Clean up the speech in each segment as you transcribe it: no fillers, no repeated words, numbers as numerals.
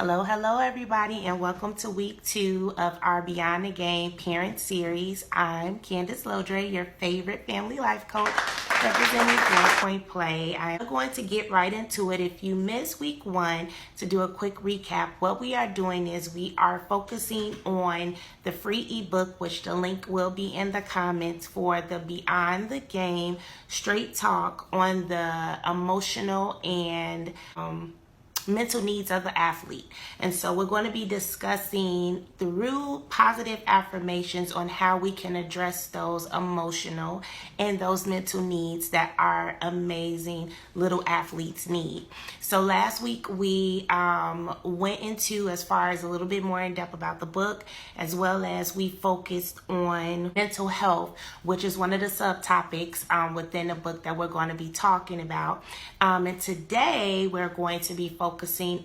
Hello everybody, and welcome to week 2 of our Beyond the Game parent series. I'm Candace Lodre, your favorite family life coach, representing 4-Point Play. I'm going to get right into it. If you missed week 1, to do a quick recap, what we are doing is we are focusing on the free ebook, which the link will be in the comments, for the Beyond the Game straight talk on the emotional and mental needs of the athlete. And so we're going to be discussing through positive affirmations on how we can address those emotional and those mental needs that our amazing little athletes need. So last week we went into as far as a little bit more in depth about the book, as well as we focused on mental health, which is one of the subtopics within the book that we're going to be talking about. And today we're going to be focusing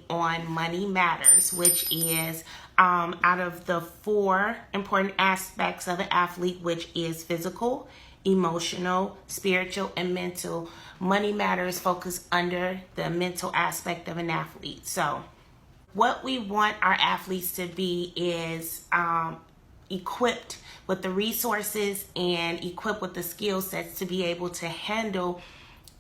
on money matters, which is out of the 4 important aspects of an athlete, which is physical, emotional, spiritual, and mental. Money matters focus under the mental aspect of an athlete. So what we want our athletes to be is equipped with the resources and equipped with the skill sets to be able to handle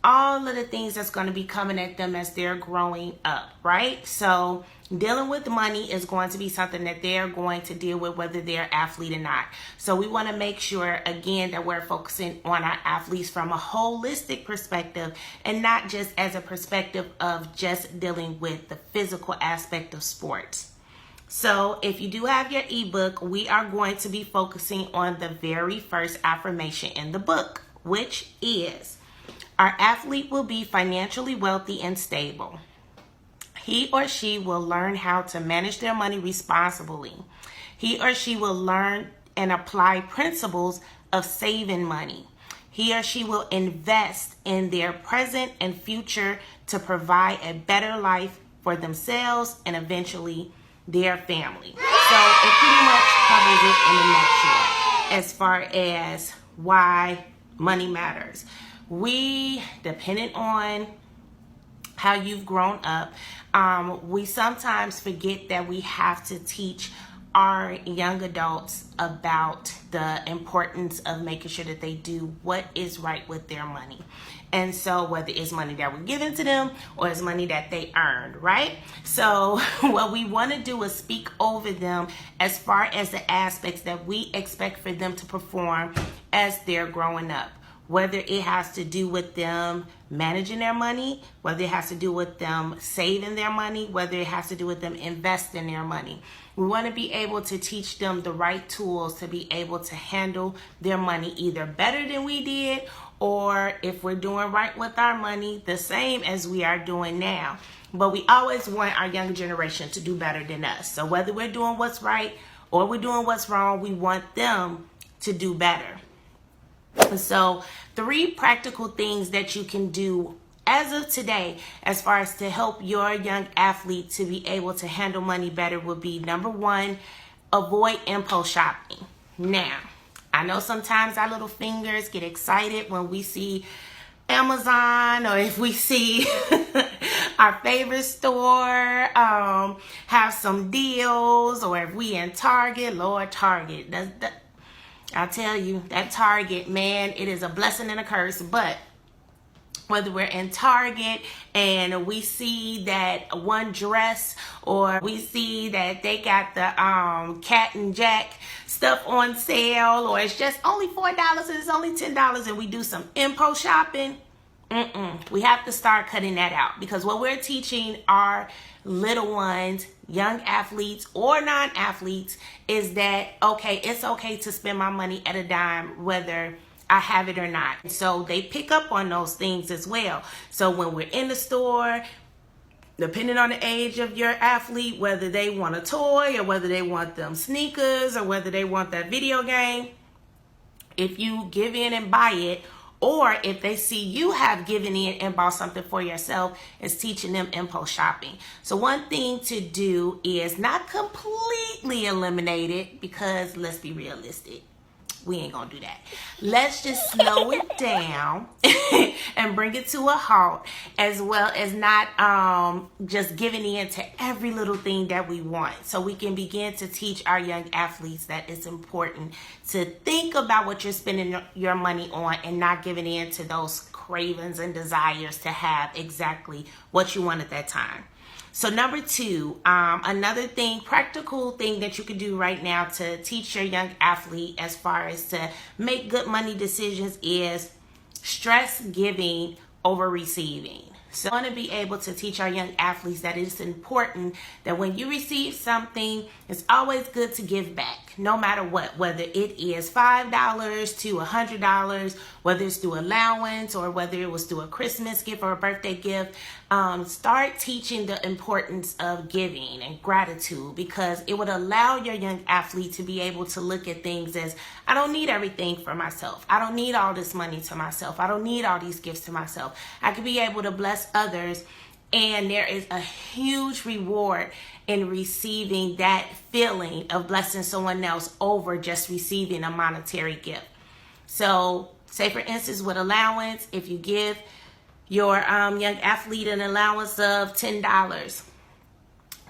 all of the things that's going to be coming at them as they're growing up, right? So dealing with money is going to be something that they're going to deal with whether they're an athlete or not. So we want to make sure, again, that we're focusing on our athletes from a holistic perspective and not just as a perspective of just dealing with the physical aspect of sports. So if you do have your ebook, we are going to be focusing on the very first affirmation in the book, which is: our athlete will be financially wealthy and stable. He or she will learn how to manage their money responsibly. He or she will learn and apply principles of saving money. He or she will invest in their present and future to provide a better life for themselves and eventually their family. So it pretty much covers it in a nutshell as far as why money matters. We, depending on how you've grown up, we sometimes forget that we have to teach our young adults about the importance of making sure that they do what is right with their money. And so whether it's money that we're giving to them or it's money that they earned, right? So what we want to do is speak over them as far as the aspects that we expect for them to perform as they're growing up. Whether it has to do with them managing their money, whether it has to do with them saving their money, whether it has to do with them investing their money. We want to be able to teach them the right tools to be able to handle their money either better than we did, or if we're doing right with our money, the same as we are doing now. But we always want our younger generation to do better than us. So whether we're doing what's right or we're doing what's wrong, we want them to do better. So 3 practical things that you can do as of today as far as to help your young athlete to be able to handle money better would be: number 1, avoid impulse shopping. Now, I know sometimes our little fingers get excited when we see Amazon, or if we see our favorite store have some deals, or if we in Target. Lord, Target, I tell you, that Target, man, it is a blessing and a curse. But whether we're in Target and we see that one dress, or we see that they got the Cat and Jack stuff on sale, or it's just only $4 and it's only $10, and we do some impulse shopping, we have to start cutting that out. Because what we're teaching our little ones, young athletes or non-athletes, is that, okay, it's okay to spend my money at a dime whether I have it or not. So they pick up on those things as well. So when we're in the store, depending on the age of your athlete, whether they want a toy or whether they want them sneakers or whether they want that video game, if you give in and buy it, or if they see you have given in and bought something for yourself, it's teaching them impulse shopping. So one thing to do is not completely eliminate it, because let's be realistic. We ain't gonna do that. Let's just slow it down and bring it to a halt, as well as not just giving in to every little thing that we want. So we can begin to teach our young athletes that it's important to think about what you're spending your money on and not giving in to those cravings and desires to have exactly what you want at that time. So number two, another thing, practical thing that you can do right now to teach your young athlete as far as to make good money decisions is stress giving over receiving. So I want to be able to teach our young athletes that it's important that when you receive something, it's always good to give back, no matter what, whether it is $5 to $100, whether it's through allowance or whether it was through a Christmas gift or a birthday gift. Start teaching the importance of giving and gratitude, because it would allow your young athlete to be able to look at things as, I don't need everything for myself. I don't need all this money to myself. I don't need all these gifts to myself. I could be able to bless others, and there is a huge reward in receiving that feeling of blessing someone else over just receiving a monetary gift. So say for instance with allowance, if you give your young athlete an allowance of $10,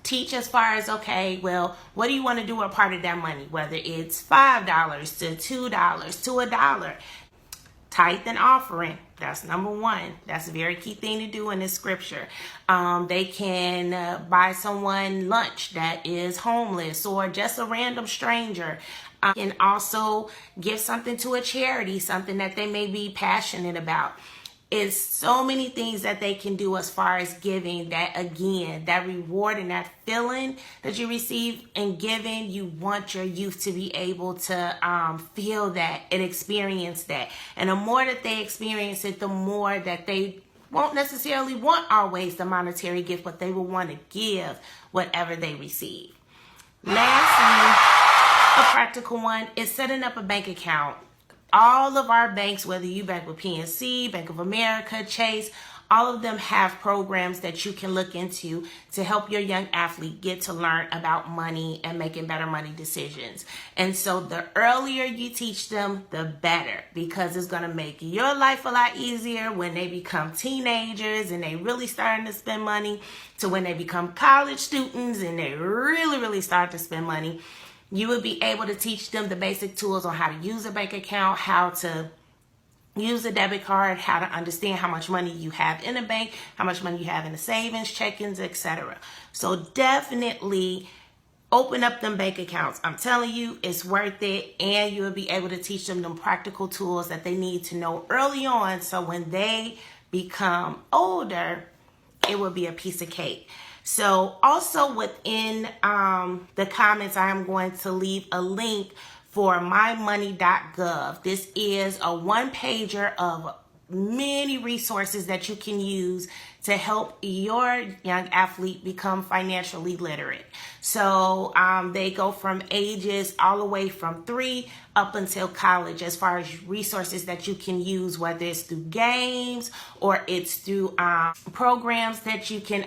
teach as far as, okay, well, what do you want to do with a part of that money? Whether it's $5 to $2 to $1. Tithe and offering. That's number one. That's a very key thing to do in this scripture. They can buy someone lunch that is homeless or just a random stranger. Can also give something to a charity, something that they may be passionate about. It's so many things that they can do as far as giving, that again, that reward and that feeling that you receive in giving, you want your youth to be able to feel that and experience that. And the more that they experience it, the more that they won't necessarily want always the monetary gift, but they will want to give whatever they receive. Lastly, a practical one is setting up a bank account. All of our banks, whether you bank with PNC, Bank of America, Chase, all of them have programs that you can look into to help your young athlete get to learn about money and making better money decisions. And so the earlier you teach them, the better, because it's going to make your life a lot easier when they become teenagers and they really starting to spend money, to when they become college students and they really start to spend money. You would be able to teach them the basic tools on how to use a bank account, how to use a debit card, how to understand how much money you have in a bank, how much money you have in the savings, check-ins, etc. So definitely open up them bank accounts. I'm telling you, it's worth it, and you will be able to teach them practical tools that they need to know early on, so when they become older, it will be a piece of cake. So also within the comments, I am going to leave a link for mymoney.gov. This is a one-pager of many resources that you can use to help your young athlete become financially literate. So they go from ages all the way from 3 up until college as far as resources that you can use, whether it's through games or it's through programs that you can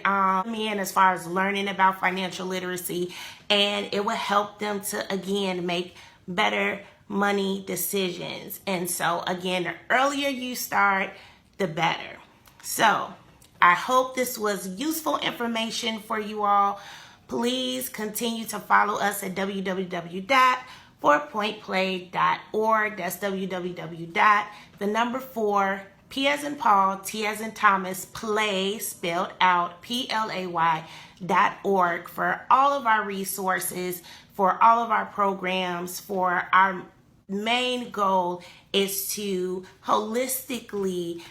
in as far as learning about financial literacy, and it will help them to again make better money decisions. And so again, the earlier you start, the better. So I hope this was useful information for you all. Please continue to follow us at www.4pointplay.org. That's www.4 P as in Paul, T as in Thomas, play, spelled out, PLAY.org for all of our resources, for all of our programs. For our main goal is to holistically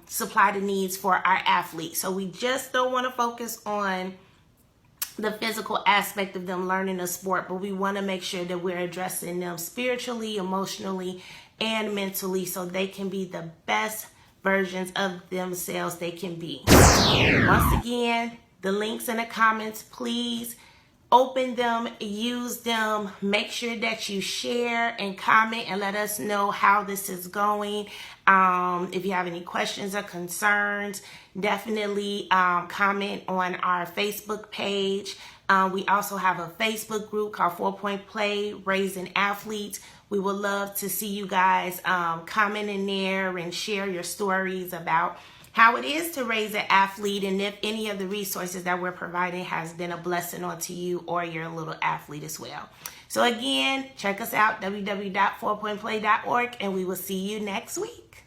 supply the needs for our athletes. So we just don't want to focus on the physical aspect of them learning a sport, but we want to make sure that we're addressing them spiritually, emotionally, and mentally, so they can be the best versions of themselves they can be. Once again, the links in the comments, please open them, use them, make sure that you share and comment and let us know how this is going. If you have any questions or concerns, definitely comment on our Facebook page. We also have a Facebook group called 4 Point Play, Raising Athletes. We would love to see you guys comment in there and share your stories about how it is to raise an athlete, and if any of the resources that we're providing has been a blessing onto you or your little athlete as well. So again, check us out, www.4pointplay.org, and we will see you next week.